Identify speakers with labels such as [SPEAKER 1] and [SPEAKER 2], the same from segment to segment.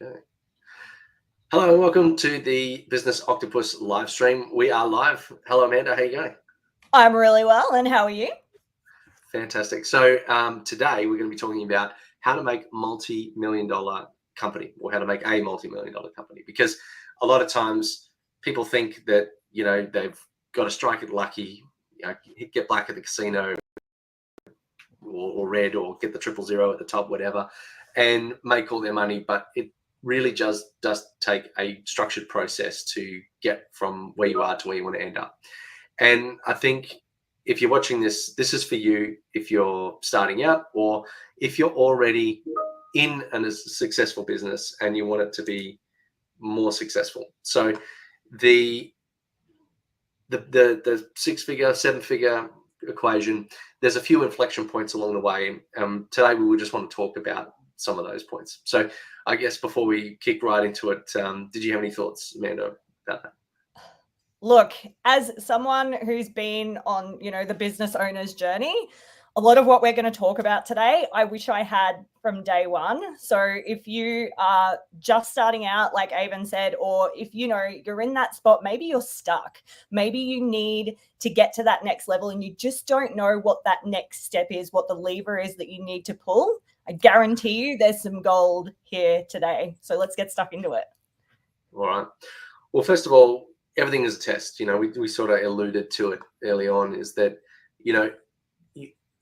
[SPEAKER 1] Okay. Hello and welcome to the Business Octopus live stream. We are live. Hello, Amanda. How you going?
[SPEAKER 2] I'm really well. And how are you?
[SPEAKER 1] Fantastic. So today we're going to be talking about how to make multi-million-dollar company, or how to make a multi-million-dollar company, because a lot of times people think that, they've got to strike it lucky, get black at the casino or red, or get the 000 at the top, whatever, and make all their money. But it really just does take a structured process to get from where you are to where you want to end up. And I think if you're watching this, this is for you if you're starting out, or if you're already in a successful business and you want it to be more successful. So the 6-figure, 7-figure equation, there's a few inflection points along the way. Today we will just want to talk about some of those points. So I guess before we kick right into it, did you have any thoughts, Amanda, about that?
[SPEAKER 2] Look, as someone who's been on, the business owner's journey, a lot of what we're going to talk about today, I wish I had from day one. So if you are just starting out, like Avon said, or if you're in that spot, maybe you're stuck, maybe you need to get to that next level and you just don't know what that next step is, what the lever is that you need to pull, I guarantee you there's some gold here today. So let's get stuck into it.
[SPEAKER 1] All right. Well, first of all, everything is a test. We sort of alluded to it early on, is that,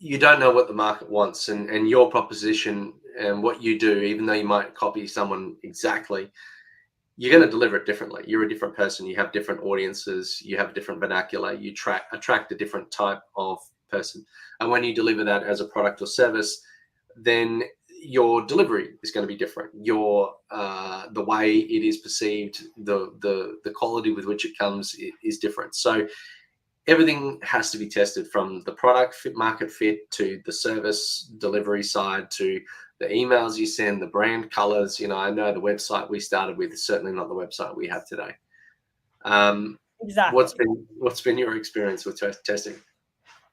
[SPEAKER 1] you don't know what the market wants, and your proposition and what you do, even though you might copy someone exactly, you're going to deliver it differently. You're a different person. You have different audiences. You have a different vernacular. You attract a different type of person. And when you deliver that as a product or service, then your delivery is going to be different. Your the way it is perceived, the quality with which it comes is different. So everything has to be tested, from the product fit, market fit, to the service delivery side, to the emails you send, the brand colors. I know the website we started with is certainly not the website we have today.
[SPEAKER 2] Exactly.
[SPEAKER 1] What's been your experience with testing?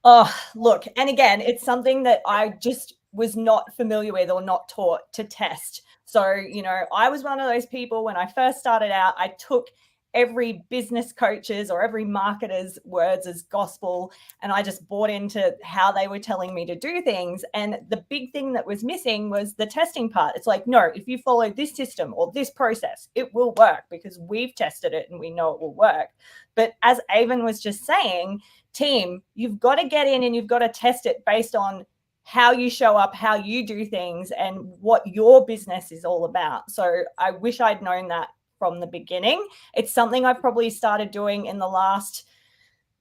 [SPEAKER 2] Oh, look, and again, it's something that I just was not familiar with or not taught to test. So, I was one of those people when I first started out, I took every business coach's or every marketer's words as gospel, and I just bought into how they were telling me to do things. And the big thing that was missing was the testing part. It's like, no, if you follow this system or this process, it will work because we've tested it and we know it will work. But as Avon was just saying, team, you've got to get in and you've got to test it based on how you show up, how you do things, and what your business is all about. So I wish I'd known that from the beginning. It's something I've probably started doing in the last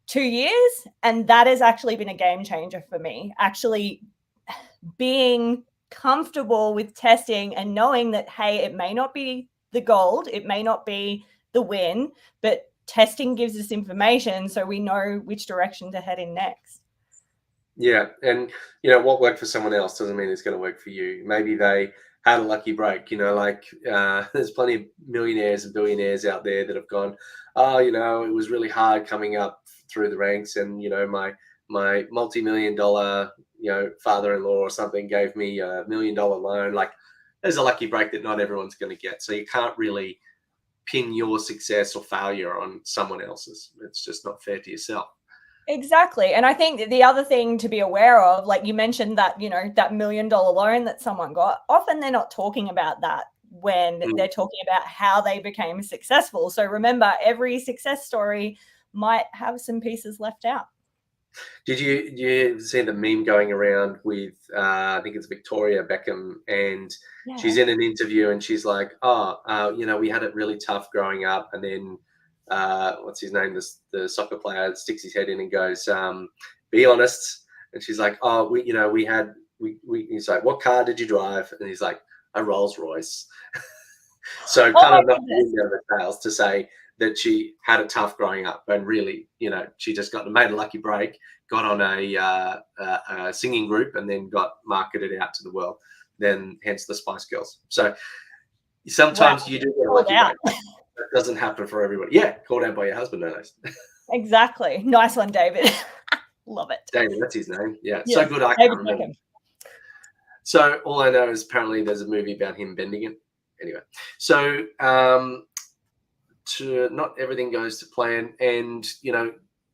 [SPEAKER 2] 2 years, and that has actually been a game changer for me. Actually being comfortable with testing and knowing that, hey, it may not be the gold, it may not be the win, but testing gives us information so we know which direction to head in next.
[SPEAKER 1] Yeah. And, what worked for someone else doesn't mean it's going to work for you. Maybe they had a lucky break, there's plenty of millionaires and billionaires out there that have gone, it was really hard coming up through the ranks. And, my multi-million-dollar, father-in-law or something gave me $1 million loan. Like, there's a lucky break that not everyone's going to get. So you can't really pin your success or failure on someone else's. It's just not fair to yourself.
[SPEAKER 2] Exactly. And I think the other thing to be aware of, like you mentioned that, that $1 million loan that someone got, often they're not talking about that when they're talking about how they became successful. So remember, every success story might have some pieces left out.
[SPEAKER 1] Did you see the meme going around with, I think it's Victoria Beckham, and she's in an interview and she's like, we had it really tough growing up. And then, what's his name? The soccer player sticks his head in and goes, be honest. And she's like, he's like, what car did you drive? And he's like, a Rolls Royce. So kind of not the tails to say that she had it tough growing up, and really, she just made a lucky break, got on a singing group, and then got marketed out to the world. Then, hence the Spice Girls. So sometimes you do get a lucky break. That doesn't happen for everybody. Yeah, called out by your husband, no less.
[SPEAKER 2] Exactly. Nice one, David. Love it.
[SPEAKER 1] David, that's his name. Yeah, so good I can't remember. So all I know is apparently there's a movie about him bending it. anyway, so to not everything goes to plan, and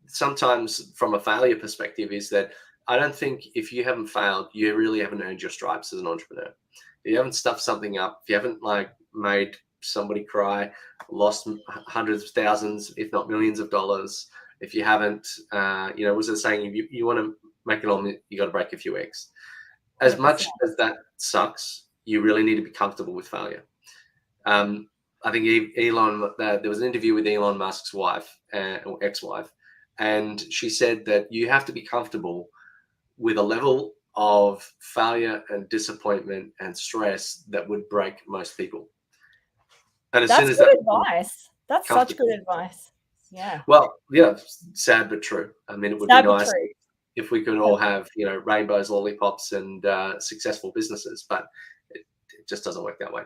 [SPEAKER 1] sometimes from a failure perspective is that I don't think if you haven't failed, you really haven't earned your stripes as an entrepreneur. If you haven't stuffed something up, if you haven't made somebody cry, lost hundreds of thousands, if not millions of dollars, if you haven't, was it saying if you want to make it on, you got to break a few eggs. As
[SPEAKER 2] 100%.
[SPEAKER 1] much as that sucks, you really need to be comfortable with failure. I think Elon, there was an interview with Elon Musk's wife or ex-wife, and she said that you have to be comfortable with a level of failure and disappointment and stress that would break most people. And as soon as
[SPEAKER 2] good advice. That's such good advice. Yeah.
[SPEAKER 1] Well, yeah, sad but true. I mean, it would be nice if we could all have, rainbows, lollipops, and successful businesses, but it just doesn't work that way.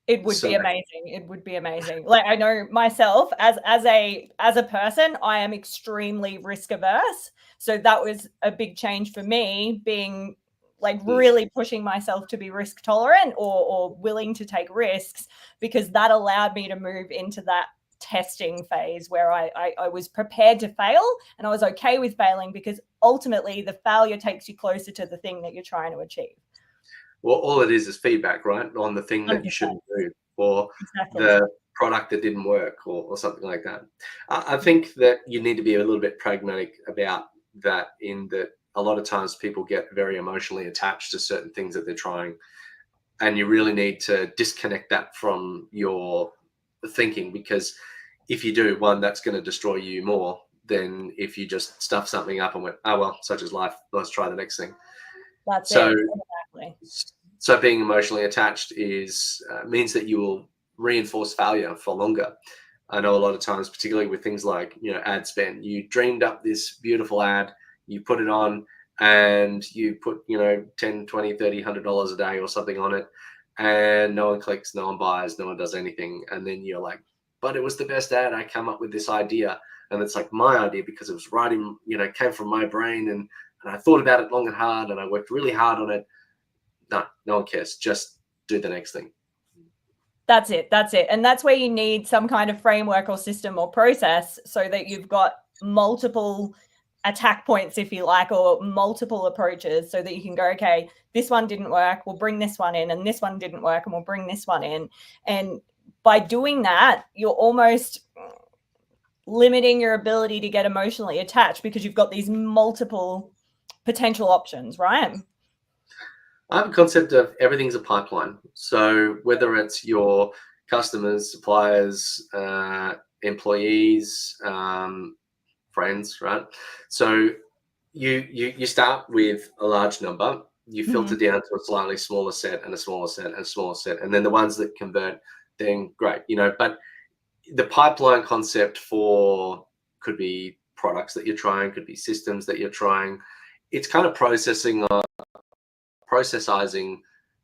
[SPEAKER 2] It would be amazing. It would be amazing. Like, I know myself as a person, I am extremely risk averse. So that was a big change for me, being like really pushing myself to be risk tolerant or willing to take risks, because that allowed me to move into that testing phase where I was prepared to fail, and I was okay with failing, because ultimately the failure takes you closer to the thing that you're trying to achieve.
[SPEAKER 1] Well, all it is feedback, right? On the thing that 100%. You shouldn't do, or the product that didn't work, or something like that. I think that you need to be a little bit pragmatic about that, in that a lot of times people get very emotionally attached to certain things that they're trying, and you really need to disconnect that from your thinking, because if you do, one, that's going to destroy you more than if you just stuff something up and went, oh, well, such is life, let's try the next thing.
[SPEAKER 2] That's it. Exactly.
[SPEAKER 1] So being emotionally attached means that you will reinforce failure for longer. I know a lot of times, particularly with things like, ad spend, you dreamed up this beautiful ad, you put it on, and you put, $10, $20, $30, $100 a day or something on it, and no one clicks, no one buys, no one does anything. And then you're like, but it was the best ad. I came up with this idea, and it's like my idea because it was right in, came from my brain, and I thought about it long and hard, and I worked really hard on it. No one cares. Just do the next thing.
[SPEAKER 2] That's it. And that's where you need some kind of framework or system or process, so that you've got multiple attack points, if you like, or multiple approaches, so that you can go, okay, this one didn't work, we'll bring this one in, and this one didn't work, and we'll bring this one in. And by doing that, you're almost limiting your ability to get emotionally attached, because you've got these multiple potential options, right?
[SPEAKER 1] I have a concept of everything's a pipeline. So whether it's your customers, suppliers, employees, friends, right? So you start with a large number, you filter down to a slightly smaller set and a smaller set and a smaller set, and then the ones that convert, then great, But the pipeline concept could be products that you're trying, could be systems that you're trying. It's kind of processing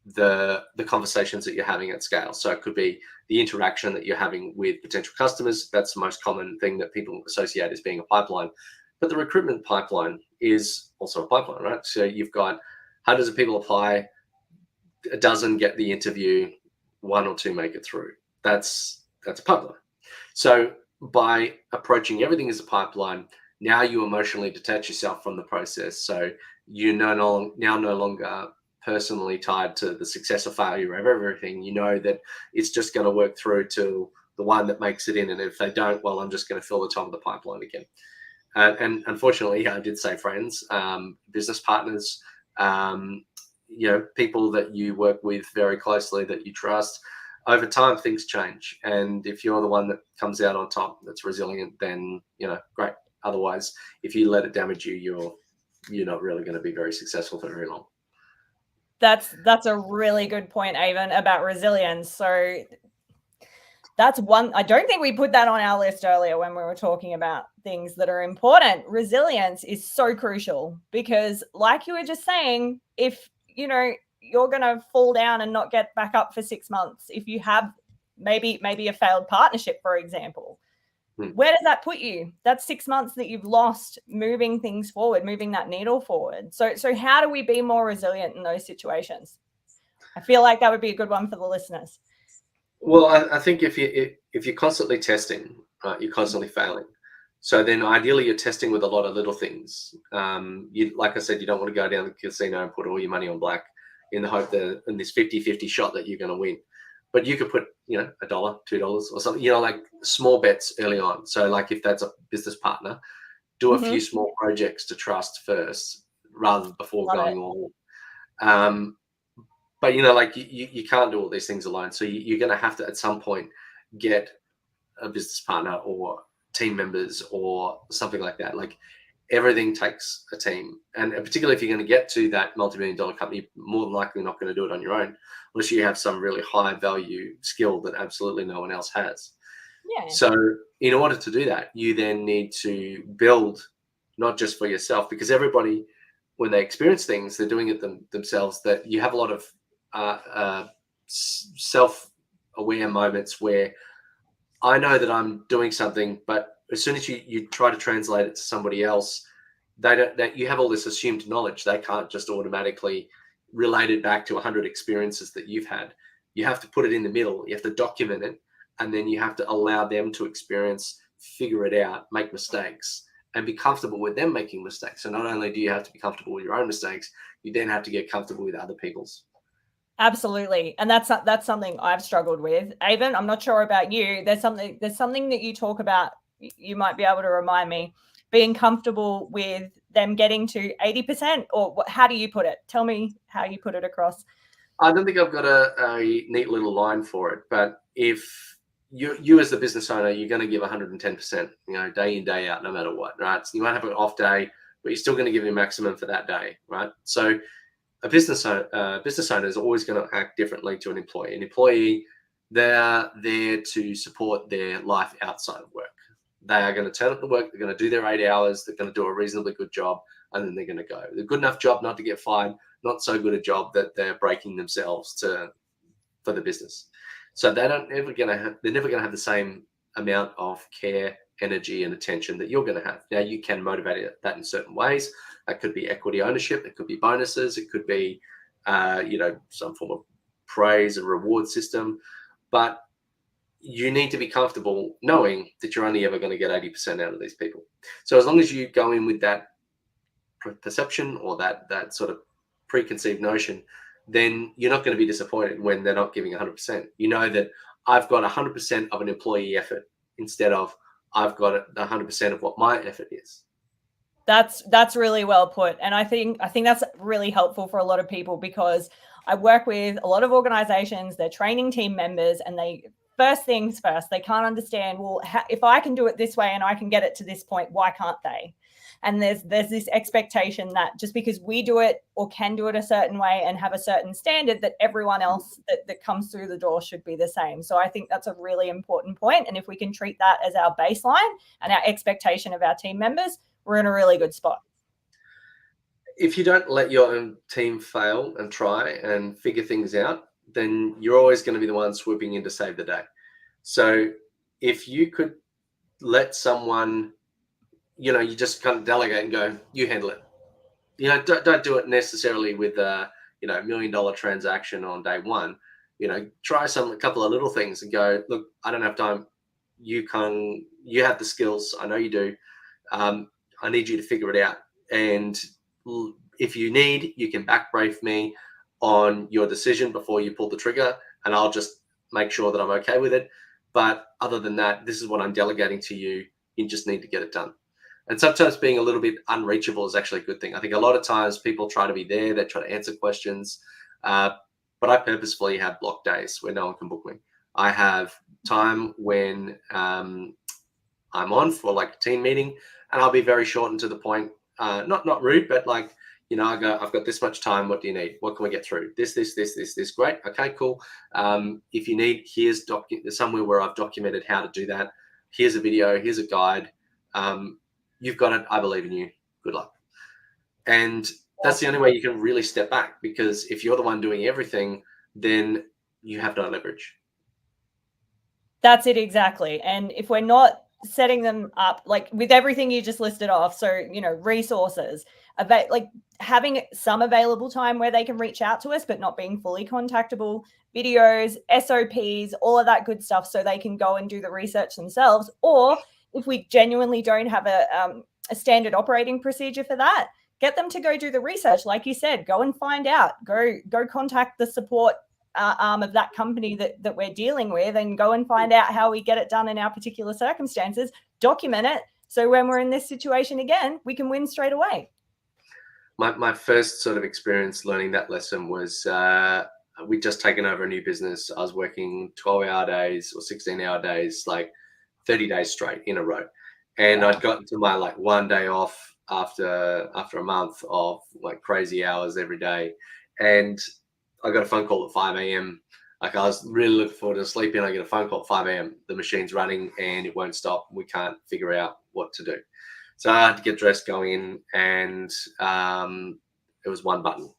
[SPEAKER 1] the conversations that you're having at scale. So it could be the interaction that you're having with potential customers. That's the most common thing that people associate as being a pipeline. But the recruitment pipeline is also a pipeline, right? So you've got hundreds of people apply, a dozen get the interview, one or two make it through. That's a pipeline. So by approaching everything as a pipeline, now you emotionally detach yourself from the process. So you're now no longer personally tied to the success or failure of everything. You know that it's just going to work through to the one that makes it in. And if they don't, well, I'm just going to fill the top of the pipeline again. And unfortunately, I did say friends, business partners, people that you work with very closely, that you trust. Over time, things change. And if you're the one that comes out on top, that's resilient, then, great. Otherwise, if you let it damage you, you're not really going to be very successful for very long.
[SPEAKER 2] That's a really good point, Avon, about resilience. So that's one. I don't think we put that on our list earlier when we were talking about things that are important. Resilience is so crucial, because like you were just saying, if you're going to fall down and not get back up for 6 months, if you have maybe a failed partnership, for example, where does that put you? That's 6 months that you've lost moving things forward, moving that needle forward. So how do we be more resilient in those situations? I feel like that would be a good one for the listeners.
[SPEAKER 1] Well, I think if you're constantly testing, right, you're constantly failing. So then ideally you're testing with a lot of little things. You, like I said, you don't want to go down the casino and put all your money on black in the hope that in this 50-50 shot that you're going to win. But you could put, $1, $2 or something, like small bets early on. So like if that's a business partner, do a few
[SPEAKER 2] Mhm.
[SPEAKER 1] small projects to trust first rather than before
[SPEAKER 2] Love it.
[SPEAKER 1] going all in. But like you can't do all these things alone. So you're going to have to at some point get a business partner or team members or something like that. Like everything takes a team, and particularly if you're going to get to that multi-million-dollar company, more than likely not going to do it on your own unless you have some really high value skill that absolutely no one else has.
[SPEAKER 2] Yeah.
[SPEAKER 1] So in order to do that, you then need to build not just for yourself, because everybody, when they experience things, they're doing it themselves. That you have a lot of self-aware moments where I know that I'm doing something, but as soon as you try to translate it to somebody else, they don't. That you have all this assumed knowledge. They can't just automatically relate it back to 100 experiences that you've had. You have to put it in the middle. You have to document it, and then you have to allow them to experience, figure it out, make mistakes, and be comfortable with them making mistakes. So not only do you have to be comfortable with your own mistakes, you then have to get comfortable with other people's.
[SPEAKER 2] Absolutely. And that's something I've struggled with. Avon, I'm not sure about you. There's something that you talk about, you might be able to remind me, being comfortable with them getting to 80%, or how do you put it? Tell me how you put it across.
[SPEAKER 1] I don't think I've got a neat little line for it, but if you as the business owner, you're going to give 110%, day in, day out, no matter what, right? So you might have an off day, but you're still going to give your maximum for that day, right? So a business owner is always going to act differently to an employee. An employee, they're there to support their life outside of work. They are going to turn up to work. They're going to do their 8 hours. They're going to do a reasonably good job, and then they're going to go. They're good enough job not to get fired, not so good a job that they're breaking themselves for the business. So they're never going to have the same amount of care, energy, and attention that you're going to have. Now you can motivate that in certain ways. That could be equity ownership. It could be bonuses. It could be, some form of praise and reward system. But you need to be comfortable knowing that you're only ever going to get 80% out of these people. So as long as you go in with that perception or that sort of preconceived notion, then you're not going to be disappointed when they're not giving 100%. You know that I've got 100% of an employee effort instead of I've got 100% of what my effort is.
[SPEAKER 2] That's really well put, and I think that's really helpful for a lot of people, because I work with a lot of organizations. They're training team members, and they, first things first, they can't understand, well, if I can do it this way and I can get it to this point, why can't they? And there's this expectation that just because we do it or can do it a certain way and have a certain standard, that everyone else that comes through the door should be the same. So I think that's a really important point, and if we can treat that as our baseline and our expectation of our team members, we're in a really good spot.
[SPEAKER 1] If you don't let your own team fail and try and figure things out, then you're always going to be the one swooping in to save the day. So if you could let someone, you just kind of delegate and go, you handle it. Don't do it necessarily with a $1 million transaction on day one. Try a couple of little things and go, look, I don't have time. You have the skills. I know you do. I need you to figure it out. And if you need, you can backbrief me on your decision before you pull the trigger, and I'll just make sure that I'm okay with it. But other than that, this is what I'm delegating to you. You just need to get it done. And sometimes being a little bit unreachable is actually a good thing. I think a lot of times people try to be there, they try to answer questions, but I purposefully have block days where no one can book me. I have time when I'm on for like a team meeting, and I'll be very short and to the point. Not rude, but like, I go, I've got this much time. What do you need? What can we get through? This. Great. Okay, cool. If you need, here's somewhere where I've documented how to do that. Here's a video. Here's a guide. You've got it. I believe in you. Good luck. And that's the only way you can really step back, because if you're the one doing everything, then you have no leverage.
[SPEAKER 2] That's it, exactly. And if we're not setting them up like with everything you just listed off. So, you know, resources, like having some available time where they can reach out to us, but not being fully contactable, videos, SOPs, all of that good stuff, so they can go and do the research themselves. Or if we genuinely don't have a standard operating procedure for that, get them to go do the research. Like you said, go and find out, go contact the support arm of that company that we're dealing with, and go and find out how we get it done in our particular circumstances, document it. So when we're in this situation again, we can win straight away.
[SPEAKER 1] My first sort of experience learning that lesson was we'd just taken over a new business. I was working 12-hour days or 16-hour days, like 30 days straight in a row. And I'd gotten to my like one day off after a month of like crazy hours every day. And I got a phone call at 5 a.m. Like I was really looking forward to sleeping. I get a phone call at 5 a.m. The machine's running and it won't stop. We can't figure out what to do. So I had to get dressed, go in, and it was one button.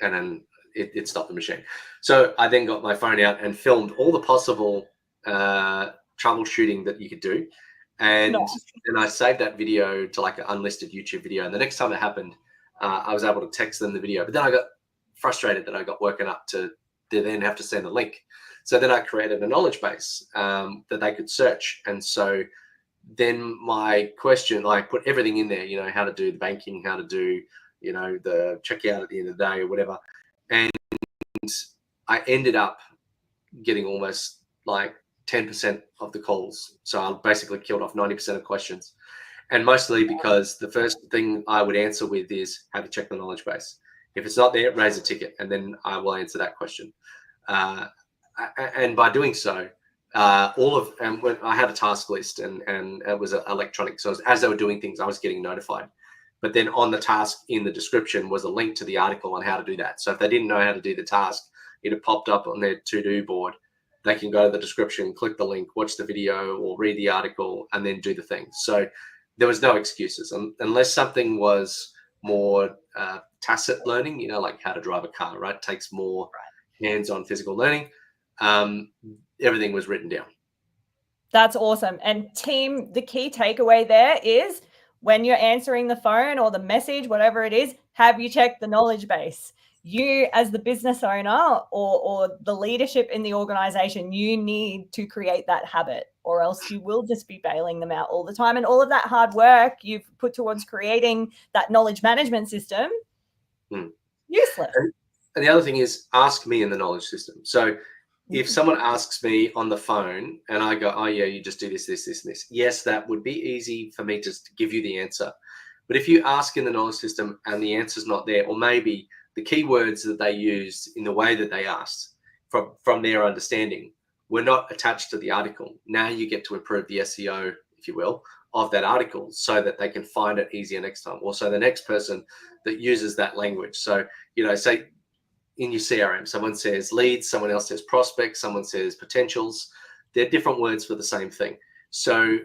[SPEAKER 1] And then it stopped the machine. So I then got my phone out and filmed all the possible troubleshooting that you could do. And then I saved that video to like an unlisted YouTube video. And the next time it happened, I was able to text them the video. But then I got frustrated that I got woken up to then have to send a link. So then I created a knowledge base that they could search. And so then my question, I put everything in there, you know, how to do the banking, how to do, you know, the checkout at the end of the day or whatever. And I ended up getting almost like 10% of the calls. So I basically killed off 90% of questions. And mostly because the first thing I would answer with is, have you checked the knowledge base? If it's not there, raise a ticket, and then I will answer that question. And by doing so, when I had a task list, and it was electronic. So as they were doing things, I was getting notified. But then on the task in the description was a link to the article on how to do that. So if they didn't know how to do the task, it had popped up on their to-do board. They can go to the description, click the link, watch the video or read the article, and then do the thing. So there was no excuses unless something was more tacit learning, you know, like how to drive a car, right? It takes more hands-on physical learning. Everything was written down.
[SPEAKER 2] That's awesome. And team, the key takeaway there is when you're answering the phone or the message, whatever it is, have you checked the knowledge base? You as the business owner or the leadership in the organization, you need to create that habit, or else you will just be bailing them out all the time. And all of that hard work you've put towards creating that knowledge management system, useless.
[SPEAKER 1] And the other thing is, ask me in the knowledge system. So if someone asks me on the phone and I go, oh yeah, you just do this, this, this, and this. Yes, that would be easy for me to give you the answer. But if you ask in the knowledge system and the answer's not there, or maybe the keywords that they used in the way that they asked from their understanding were not attached to the article. Now you get to improve the SEO, if you will, of that article so that they can find it easier next time. Also, the next person that uses that language. So, you know, say in your CRM, someone says leads, someone else says prospects, someone says potentials. They're different words for the same thing. So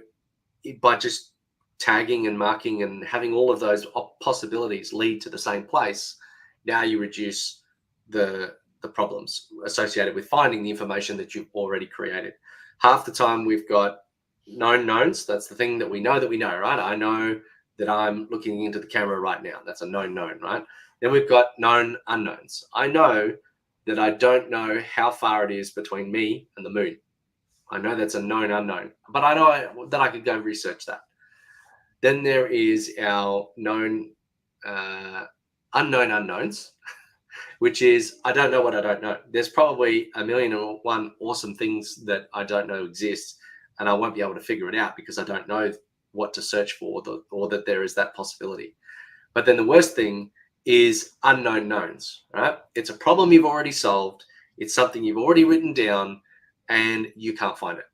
[SPEAKER 1] by just tagging and marking and having all of those possibilities lead to the same place, now you reduce the problems associated with finding the information that you've already created. Half the time we've got known knowns. That's the thing that we know, right? I know that I'm looking into the camera right now. That's a known known, right? Then we've got known unknowns. I know that I don't know how far it is between me and the moon. I know that's a known unknown, but I know that I could go research that. Then there is our known unknown unknowns, which is I don't know what I don't know. There's probably 1,000,001 awesome things that I don't know exist, and I won't be able to figure it out because I don't know what to search for or that there is that possibility. But then the worst thing is unknown knowns, right? It's a problem you've already solved. It's something you've already written down and you can't find it,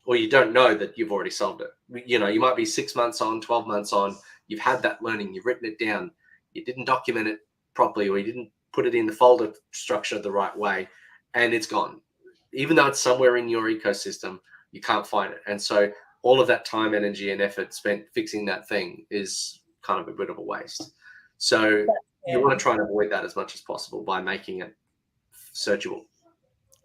[SPEAKER 1] or you don't know that you've already solved it. You know, you might be 6 months on, 12 months on, you've had that learning, you've written it down, you didn't document it properly, or you didn't put it in the folder structure the right way, and it's gone. Even though it's somewhere in your ecosystem, you can't find it. And so all of that time, energy, and effort spent fixing that thing is kind of a bit of a waste. So you want to try and avoid that as much as possible by making it searchable.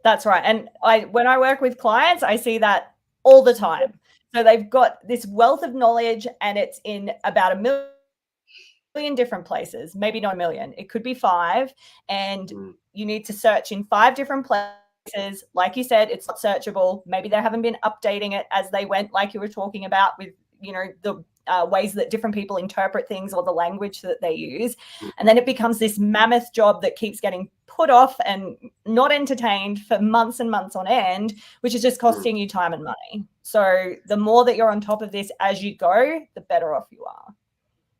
[SPEAKER 2] That's right. And when I work with clients, I see that all the time. So they've got this wealth of knowledge, and it's in about 1,000,000 different places, maybe not 1,000,000. It could be 5, and you need to search in 5 different places. Like you said, it's not searchable. Maybe they haven't been updating it as they went, like you were talking about with, the ways that different people interpret things or the language that they use. And then it becomes this mammoth job that keeps getting put off and not entertained for months and months on end, which is just costing you time and money. So the more that you're on top of this as you go, the better off you are.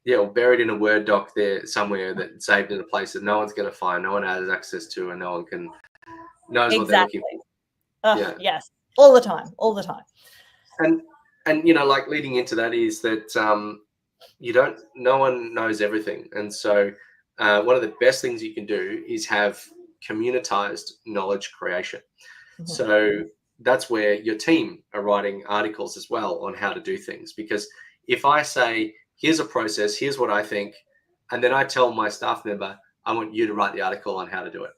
[SPEAKER 1] Yeah, or buried in a Word doc there somewhere that saved in a place that no one's going to find, no one has access to, and no one knows what they're looking for.
[SPEAKER 2] Yeah. Yes, all the time.
[SPEAKER 1] And like leading into that is that no one knows everything, and so one of the best things you can do is have communitized knowledge creation. So that's where your team are writing articles as well on how to do things, because if I say, here's a process, here's what I think, and then I tell my staff member, I want you to write the article on how to do it,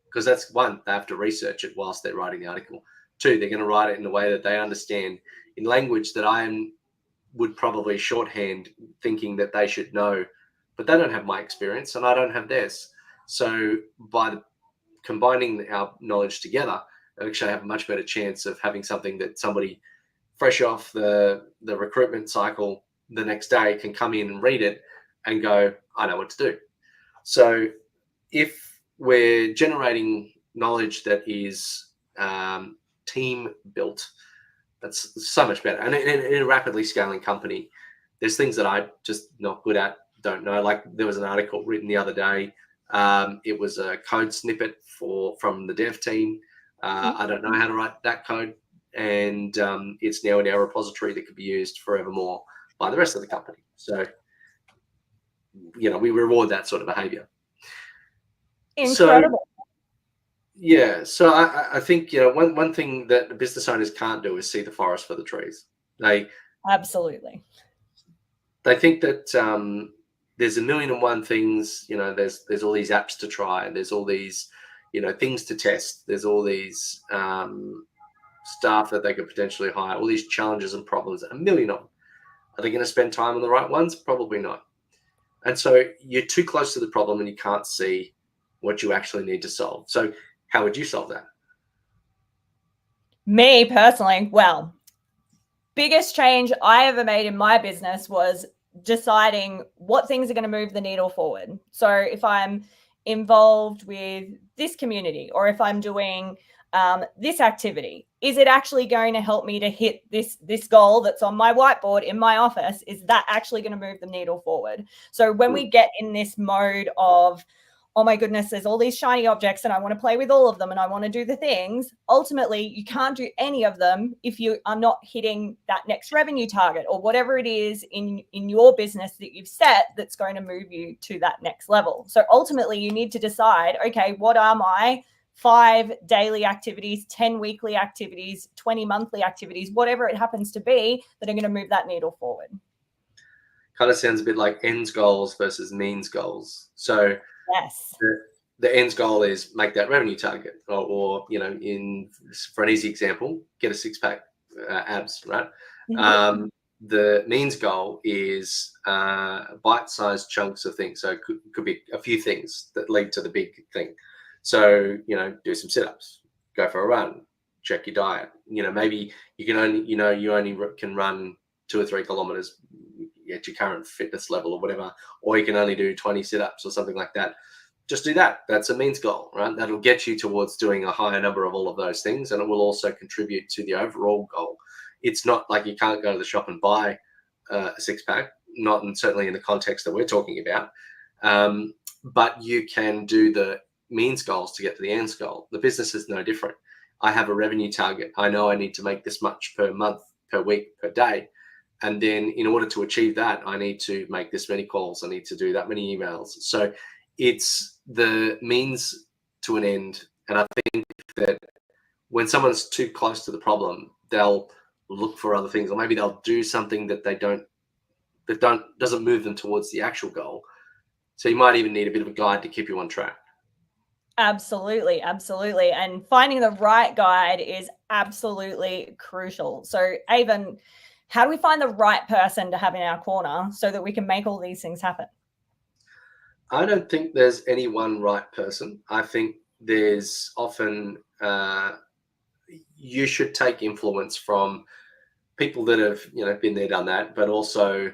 [SPEAKER 1] because that's one, they have to research it whilst they're writing the article. 2, they're going to write it in a way that they understand, in language that I would probably shorthand thinking that they should know, but they don't have my experience and I don't have theirs. So by combining our knowledge together, I actually have a much better chance of having something that somebody fresh off the recruitment cycle the next day can come in and read it and go, I know what to do. So if we're generating knowledge that is team built, that's so much better. And in a rapidly scaling company, there's things that I'm just not good at, don't know. Like there was an article written the other day. It was a code snippet from the dev team. I don't know how to write that code. And it's now in our repository that could be used forevermore by the rest of the company. So, we reward that sort of behavior.
[SPEAKER 2] Incredible.
[SPEAKER 1] So I think, one thing that business owners can't do is see the forest for the trees.
[SPEAKER 2] Absolutely.
[SPEAKER 1] They think that there's 1,000,001 things, there's all these apps to try, and there's all these, things to test. There's all these staff that they could potentially hire, all these challenges and problems, 1,000,000 of them. Are they going to spend time on the right ones? Probably not. And so you're too close to the problem and you can't see what you actually need to solve. So how would you solve that?
[SPEAKER 2] Me personally, well, biggest change I ever made in my business was deciding what things are going to move the needle forward. So if I'm involved with this community, or if I'm doing this activity, is it actually going to help me to hit this goal that's on my whiteboard in my office? Is that actually going to move the needle forward? So when we get in this mode of, oh my goodness, there's all these shiny objects and I want to play with all of them and I want to do the things, ultimately you can't do any of them if you are not hitting that next revenue target or whatever it is in your business that you've set that's going to move you to that next level. So ultimately you need to decide, okay, what are my 5 daily activities, 10 weekly activities, 20 monthly activities, whatever it happens to be, that are going to move that needle forward.
[SPEAKER 1] Kind of sounds a bit like ends goals versus means goals. So
[SPEAKER 2] yes,
[SPEAKER 1] the ends goal is make that revenue target, or for an easy example, get a 6-pack abs, right? The means goal is bite-sized chunks of things. So it could be a few things that lead to the big thing. So, do some sit-ups, go for a run, check your diet. Maybe you can only, you only can run 2 or 3 kilometers at your current fitness level or whatever, or you can only do 20 sit-ups or something like that. Just do that. That's a means goal, right? That'll get you towards doing a higher number of all of those things, and it will also contribute to the overall goal. It's not like you can't go to the shop and buy a 6-pack, not certainly in the context that we're talking about, but you can do the means goals to get to the ends goal. The business is no different. I have a revenue target. I know I need to make this much per month, per week, per day. And then in order to achieve that, I need to make this many calls. I need to do that many emails. So it's the means to an end. And I think that when someone's too close to the problem, they'll look for other things, or maybe they'll do something that doesn't move them towards the actual goal. So you might even need a bit of a guide to keep you on track.
[SPEAKER 2] Absolutely, absolutely. And finding the right guide is absolutely crucial. So, Avon, how do we find the right person to have in our corner so that we can make all these things happen?
[SPEAKER 1] I don't think there's any one right person. I think there's often you should take influence from people that have been there, done that, but also,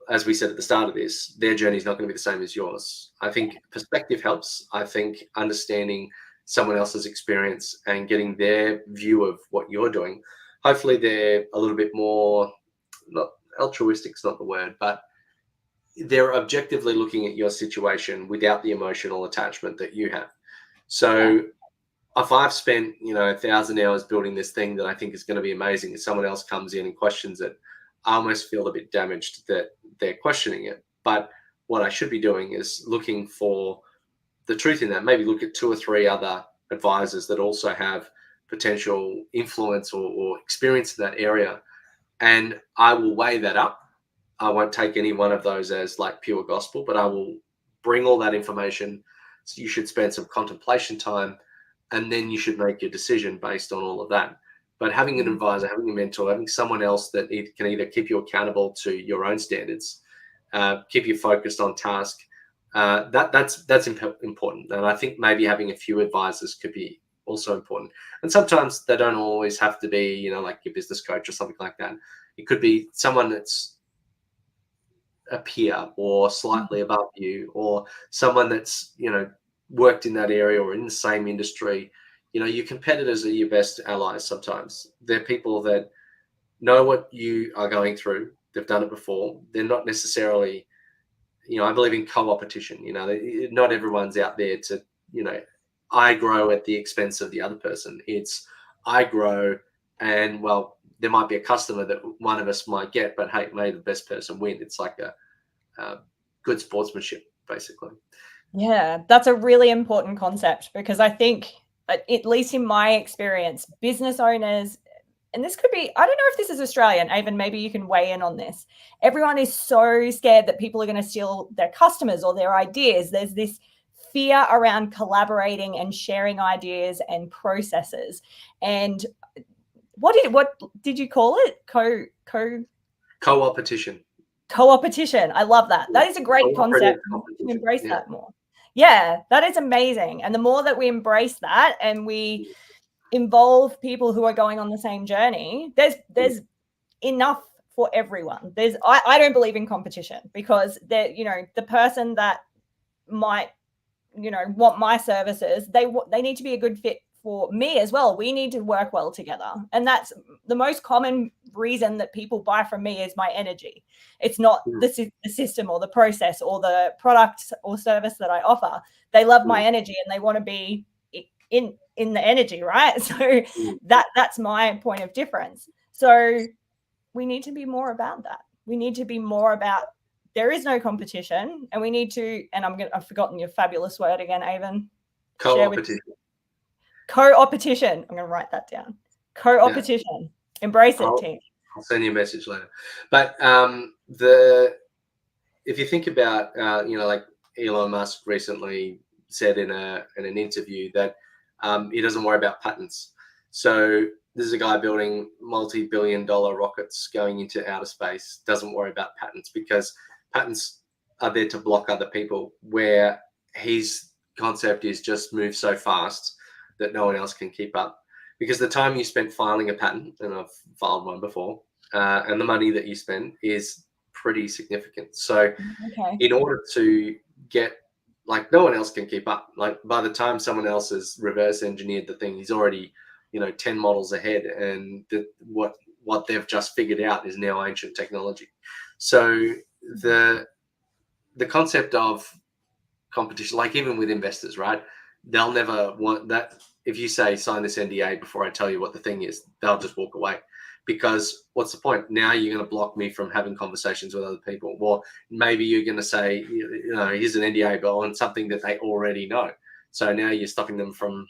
[SPEAKER 1] as we said at the start of this, their journey is not going to be the same as yours. I think perspective helps. I think understanding someone else's experience and getting their view of what you're doing. Hopefully, they're a little bit more, not altruistic is not the word, but they're objectively looking at your situation without the emotional attachment that you have. So if I've spent 1,000 hours building this thing that I think is going to be amazing, if someone else comes in and questions it, I almost feel a bit damaged that they're questioning it. But what I should be doing is looking for the truth in that. Maybe look at 2 or 3 other advisors that also have potential influence or experience in that area, and I will weigh that up. I won't take any one of those as like pure gospel, but I will bring all that information. So you should spend some contemplation time, and then you should make your decision based on all of that. But having an advisor, having a mentor, having someone else that can either keep you accountable to your own standards, keep you focused on task, that's important. And I think maybe having a few advisors could be also important. And sometimes they don't always have to be, like your business coach or something like that. It could be someone that's a peer or slightly above you, or someone that's worked in that area or in the same industry. Your competitors are your best allies. Sometimes they're people that know what you are going through. They've done it before. They're not necessarily, I believe in co-opetition. Not everyone's out there to, I grow at the expense of the other person. It's I grow, and well, there might be a customer that one of us might get, but hey, may the best person win. It's like a good sportsmanship, basically.
[SPEAKER 2] Yeah, that's a really important concept because I think, at least in my experience, business owners, and this could be, I don't know if this is Australian, Avon, maybe you can weigh in on this. Everyone is so scared that people are going to steal their customers or their ideas. There's this fear around collaborating and sharing ideas and processes. And what did you call it?
[SPEAKER 1] Co-opetition.
[SPEAKER 2] Co-opetition. I love that. That is a great concept. We embrace that more. Yeah, that is amazing. And the more that we embrace that and we involve people who are going on the same journey, there's enough for everyone. I don't believe in competition because the person that might want my services, they need to be a good fit for me as well. We need to work well together. And that's the most common reason that people buy from me is my energy. It's not the system or the process or the product or service that I offer. They love my energy and they want to be in the energy, right? So that's my point of difference. So we need to be more about that. We need to be more about there is no competition, and we need to, and I've forgotten your fabulous word again, Avon.
[SPEAKER 1] Co-opetition.
[SPEAKER 2] Co-opetition. I'm going to write that down. Co-opetition. Yeah. Embrace it, team.
[SPEAKER 1] I'll send you a message later. But if you think about, like Elon Musk recently said in an interview that he doesn't worry about patents. So this is a guy building multi-billion-dollar rockets going into outer space, doesn't worry about patents because patents are there to block other people, where his concept is just move so fast that no one else can keep up. Because the time you spent filing a patent, and I've filed one before, and the money that you spend is pretty significant. So in order to get, like, no one else can keep up. Like, by the time someone else has reverse engineered the thing, he's already 10 models ahead, and what they've just figured out is now ancient technology. So the concept of competition, like even with investors, right? They'll never want that. If you say sign this NDA before I tell you what the thing is, they'll just walk away, because what's the point? Now you're going to block me from having conversations with other people. Well, maybe you're going to say, here's an NDA, but on something that they already know. So now you're stopping them from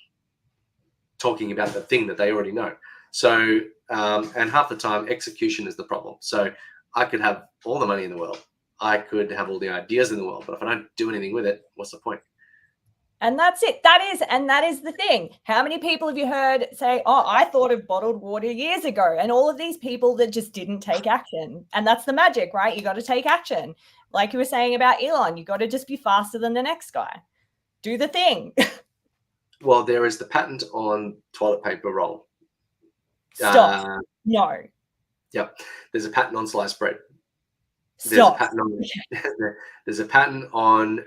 [SPEAKER 1] talking about the thing that they already know. So, and half the time execution is the problem. So I could have all the money in the world, I could have all the ideas in the world, but if I don't do anything with it, what's the point?
[SPEAKER 2] And that's it. That is the thing. How many people have you heard say, oh, I thought of bottled water years ago? And all of these people that just didn't take action. And that's the magic, right? You got to take action. Like you were saying about Elon, you got to just be faster than the next guy. Do the thing.
[SPEAKER 1] Well, there is the patent on toilet paper roll.
[SPEAKER 2] Stop. No.
[SPEAKER 1] Yep. There's a patent on sliced bread.
[SPEAKER 2] Stop.
[SPEAKER 1] There's a patent on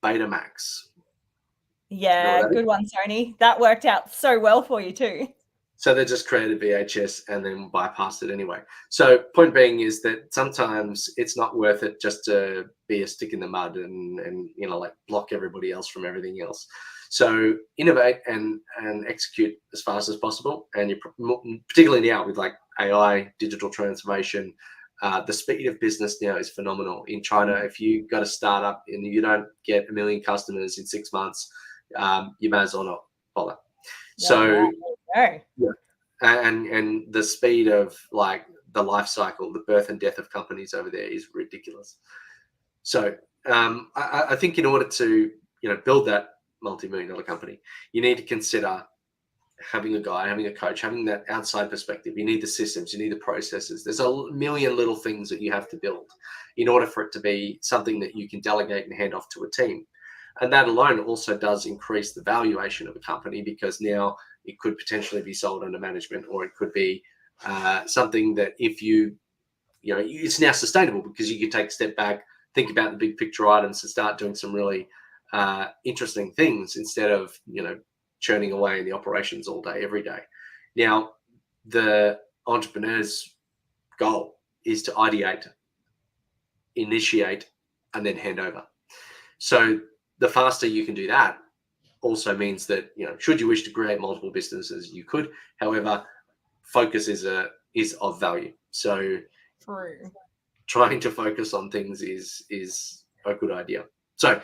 [SPEAKER 1] Betamax.
[SPEAKER 2] Yeah, good one, Sony. That worked out so well for you too.
[SPEAKER 1] So they just created VHS and then bypassed it anyway. So point being is that sometimes it's not worth it just to be a stick in the mud and you know, like block everybody else from everything else. So innovate and execute as fast as possible. And you particularly now with like AI, digital transformation, the speed of business now is phenomenal. In China, if you got a startup and you don't get 1 million customers in 6 months, you may as well not bother. So, yeah, and the speed of like the life cycle, the birth and death of companies over there is ridiculous. So, I think in order to, you know, build that multi-million-dollar company, you need to consider having a guide, having a coach, having that outside perspective. You need the systems, you need the processes. There's a million little things that you have to build in order for it to be something that you can delegate and hand off to a team. And that alone also does increase the valuation of a company, because now it could potentially be sold under management, or it could be something that if you know, it's now sustainable because you can take a step back, think about the big picture items and start doing some really interesting things instead of, you know, churning away in the operations all day, every day. Now, the entrepreneur's goal is to ideate, initiate, and then hand over. So the faster you can do that also means that, you know, should you wish to create multiple businesses, you could. However, focus is of value. So trying to focus on things is a good idea. So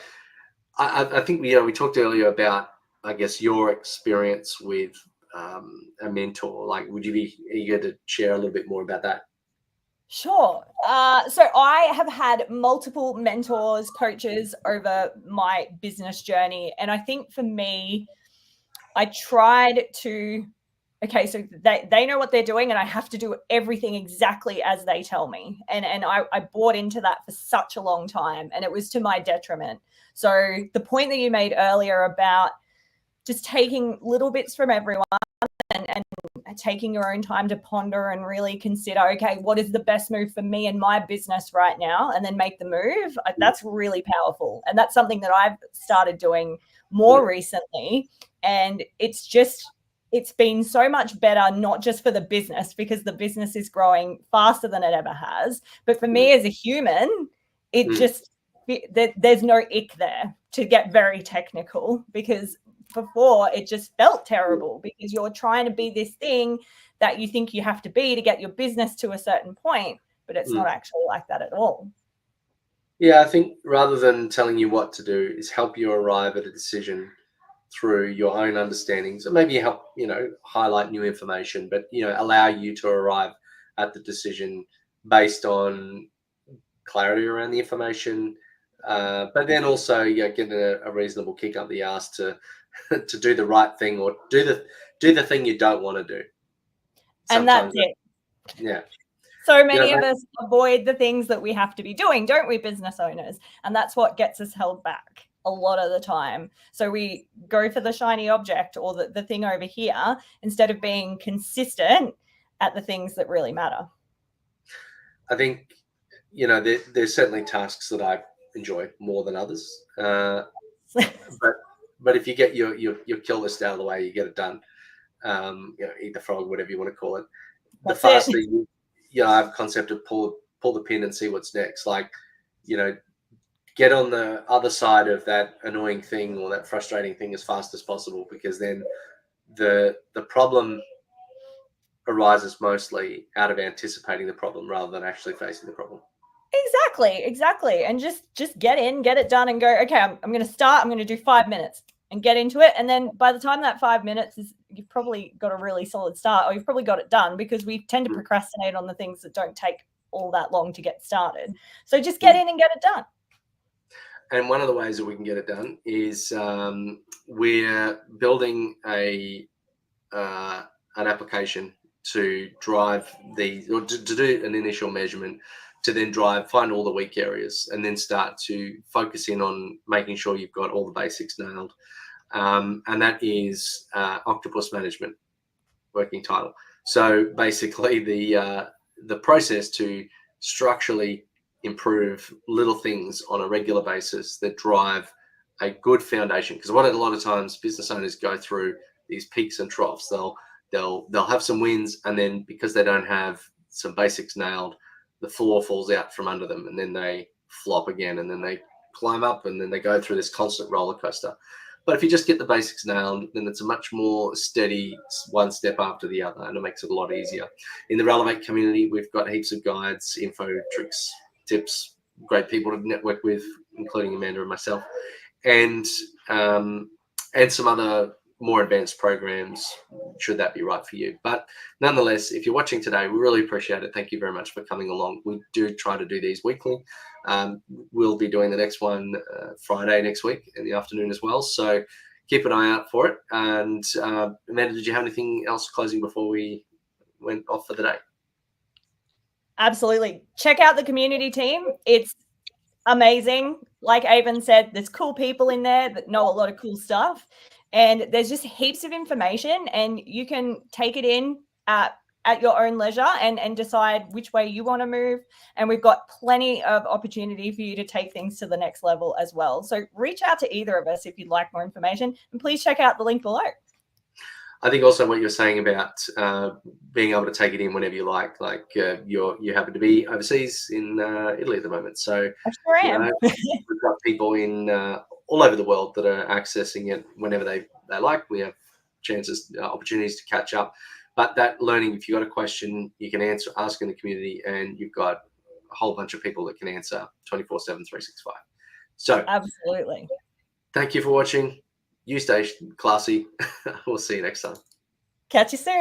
[SPEAKER 1] I think we talked earlier about, I guess, your experience with a mentor. Like, would you be eager to share a little bit more about that?
[SPEAKER 2] Sure. So I have had multiple mentors, coaches over my business journey. And I think for me, I tried to, okay, so they know what they're doing and I have to do everything exactly as they tell me. And I bought into that for such a long time, and it was to my detriment. So the point that you made earlier about just taking little bits from everyone and taking your own time to ponder and really consider, okay, what is the best move for me and my business right now, and then make the move. That's really powerful. And that's something that I've started doing more recently. And it's been so much better, not just for the business, because the business is growing faster than it ever has, but for me as a human, there's no ick there, to get very technical, because before it just felt terrible, because you're trying to be this thing that you think you have to be to get your business to a certain point, but it's not actually like that at all.
[SPEAKER 1] Yeah, I think rather than telling you what to do, is help you arrive at a decision through your own understandings, or maybe help, you know, highlight new information, but, you know, allow you to arrive at the decision based on clarity around the information, but then also, yeah, getting a reasonable kick up the ass to do the right thing, or do the thing you don't want to do.
[SPEAKER 2] Sometimes, and that's it.
[SPEAKER 1] Yeah.
[SPEAKER 2] So many of us avoid the things that we have to be doing, don't we, business owners? And that's what gets us held back a lot of the time. So we go for the shiny object, or the thing over here, instead of being consistent at the things that really matter.
[SPEAKER 1] I think, you know, there's certainly tasks that I enjoy more than others. But if you get your kill list out of the way, you get it done. You know, eat the frog, whatever you want to call it. The faster you know, I have a concept of pull the pin and see what's next. Like, you know, get on the other side of that annoying thing or that frustrating thing as fast as possible, because then the problem arises mostly out of anticipating the problem rather than actually facing the problem.
[SPEAKER 2] Exactly. And just get in, get it done, and go, okay, I'm going to start. I'm going to do 5 minutes and get into it. And then by the time that 5 minutes is, you've probably got a really solid start, or you've probably got it done, because we tend to procrastinate on the things that don't take all that long to get started. So just get in and get it done.
[SPEAKER 1] And one of the ways that we can get it done is we're building an application to drive or to do an initial measurement, to then find all the weak areas, and then start to focus in on making sure you've got all the basics nailed. And that is Octopus Management, working title. So basically the process to structurally improve little things on a regular basis that drive a good foundation. Because what a lot of times business owners go through these peaks and troughs. They'll have some wins, and then because they don't have some basics nailed, the floor falls out from under them, and then they flop again, and then they climb up, and then they go through this constant roller coaster. But if you just get the basics nailed, then it's a much more steady one step after the other, and it makes it a lot easier. In the Relevate community, we've got heaps of guides, info, tricks, tips, great people to network with, including Amanda and myself, and some other more advanced programs, should that be right for you. But nonetheless, if you're watching today, we really appreciate it. Thank you very much for coming along. We do try to do these weekly. We'll be doing the next one Friday next week in the afternoon as well. So keep an eye out for it. And Amanda, did you have anything else closing before we went off for the day?
[SPEAKER 2] Absolutely. Check out the community team. It's amazing. Like Avon said, there's cool people in there that know a lot of cool stuff. And there's just heaps of information, and you can take it in at your own leisure and decide which way you want to move. And we've got plenty of opportunity for you to take things to the next level as well. So reach out to either of us if you'd like more information, and please check out the link below.
[SPEAKER 1] I think also what you're saying about being able to take it in whenever you like you happen to be overseas in Italy at the moment. So
[SPEAKER 2] I sure am.
[SPEAKER 1] We've got people in all over the world that are accessing it whenever they like. We have opportunities to catch up. But that learning, if you've got a question, you can ask in the community, and you've got a whole bunch of people that can answer 24/7, 365. So
[SPEAKER 2] absolutely.
[SPEAKER 1] Thank you for watching. You stay classy. We'll see you next time.
[SPEAKER 2] Catch you soon.